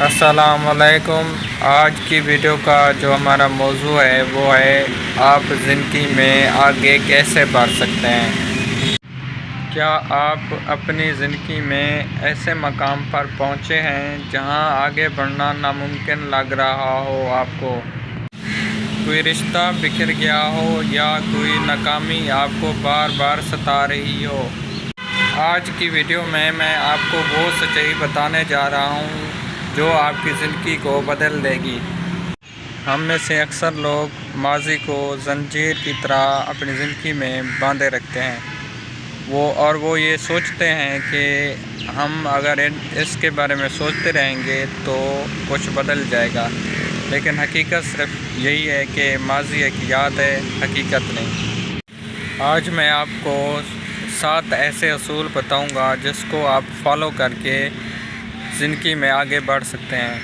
السلام علیکم۔ آج کی ویڈیو کا جو ہمارا موضوع ہے وہ ہے آپ زندگی میں آگے کیسے بڑھ سکتے ہیں۔ کیا آپ اپنی زندگی میں ایسے مقام پر پہنچے ہیں جہاں آگے بڑھنا ناممکن لگ رہا ہو آپ کو؟ کوئی رشتہ بکھر گیا ہو یا کوئی ناکامی آپ کو بار بار ستا رہی ہو؟ آج کی ویڈیو میں آپ کو وہ سچائی بتانے جا رہا ہوں جو آپ کی زندگی کو بدل دے گی۔ ہم میں سے اکثر لوگ ماضی کو زنجیر کی طرح اپنی زندگی میں باندھے رکھتے ہیں وہ یہ سوچتے ہیں کہ ہم اگر اس کے بارے میں سوچتے رہیں گے تو کچھ بدل جائے گا، لیکن حقیقت صرف یہی ہے کہ ماضی ایک یاد ہے، حقیقت نہیں۔ آج میں آپ کو 7 ایسے اصول بتاؤں گا جس کو آپ فالو کر کے زندگی میں آگے بڑھ سکتے ہیں۔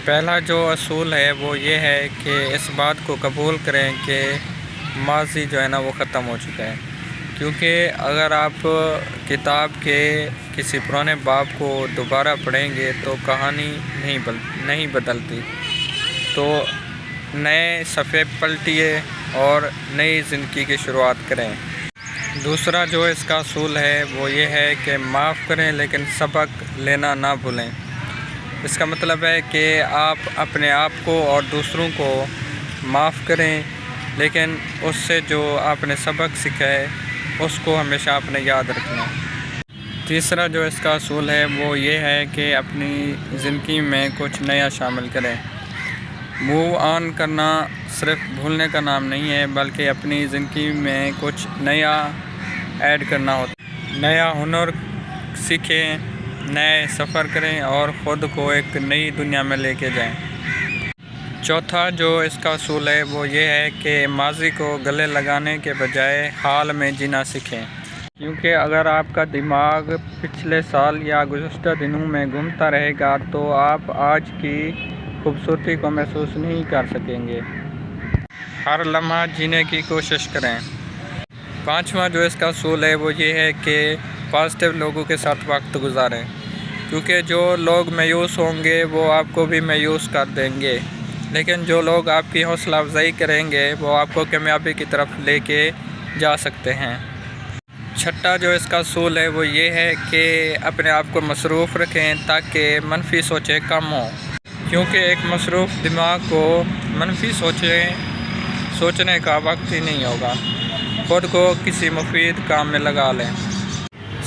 پہلا جو اصول ہے وہ یہ ہے کہ اس بات کو قبول کریں کہ ماضی جو ہے نا وہ ختم ہو چکا ہے، کیونکہ اگر آپ کتاب کے کسی پرانے باب کو دوبارہ پڑھیں گے تو کہانی نہیں بدلتی۔ تو نئے صفحے پلٹیے اور نئی زندگی کی شروعات کریں۔ دوسرا جو اس کا اصول ہے وہ یہ ہے کہ معاف کریں لیکن سبق لینا نہ بھولیں۔ اس کا مطلب ہے کہ آپ اپنے آپ کو اور دوسروں کو معاف کریں، لیکن اس سے جو آپ نے سبق سیکھا ہے اس کو ہمیشہ آپ نے یاد رکھنا۔ تیسرا جو اس کا اصول ہے وہ یہ ہے کہ اپنی زندگی میں کچھ نیا شامل کریں۔ موو آن کرنا صرف بھولنے کا نام نہیں ہے، بلکہ اپنی زندگی میں کچھ نیا ایڈ کرنا ہوتا ہے۔ نیا ہنر سیکھیں، نئے سفر کریں اور خود کو ایک نئی دنیا میں لے کے جائیں۔ چوتھا جو اس کا اصول ہے وہ یہ ہے کہ ماضی کو گلے لگانے کے بجائے حال میں جینا سیکھیں، کیونکہ اگر آپ کا دماغ پچھلے سال یا گزشتہ دنوں میں گھومتا رہے گا تو آپ آج کی خوبصورتی کو محسوس نہیں کر سکیں گے۔ ہر لمحہ جینے کی کوشش کریں۔ پانچواں جو اس کا اصول ہے وہ یہ ہے کہ پازیٹیو لوگوں کے ساتھ وقت گزاریں، کیونکہ جو لوگ مایوس ہوں گے وہ آپ کو بھی مایوس کر دیں گے، لیکن جو لوگ آپ کی حوصلہ افزائی کریں گے وہ آپ کو کامیابی کی طرف لے کے جا سکتے ہیں۔ چھٹا جو اس کا اصول ہے وہ یہ ہے کہ اپنے آپ کو مصروف رکھیں تاکہ منفی سوچیں کم ہوں، کیونکہ ایک مصروف دماغ کو منفی سوچنے کا وقت ہی نہیں ہوگا۔ خود کو کسی مفید کام میں لگا لیں۔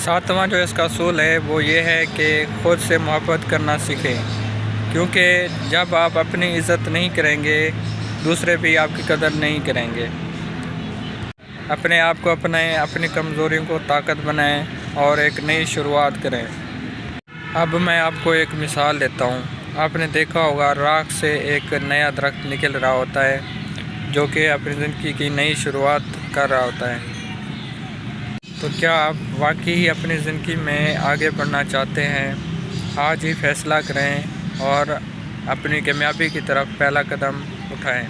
ساتواں جو اس کا اصول ہے وہ یہ ہے کہ خود سے محبت کرنا سیکھیں، کیونکہ جب آپ اپنی عزت نہیں کریں گے دوسرے بھی آپ کی قدر نہیں کریں گے۔ اپنے آپ کو اپنائیں، اپنی کمزوریوں کو طاقت بنائیں اور ایک نئی شروعات کریں۔ اب میں آپ کو ایک مثال دیتا ہوں۔ آپ نے دیکھا ہوگا راکھ سے ایک نیا درخت نکل رہا ہوتا ہے جو کہ اپنی زندگی کی نئی شروعات کر رہا ہوتا ہے۔ تو کیا آپ واقعی اپنی زندگی میں آگے بڑھنا چاہتے ہیں؟ آج ہی فیصلہ کریں اور اپنی کامیابی کی طرف پہلا قدم اٹھائیں۔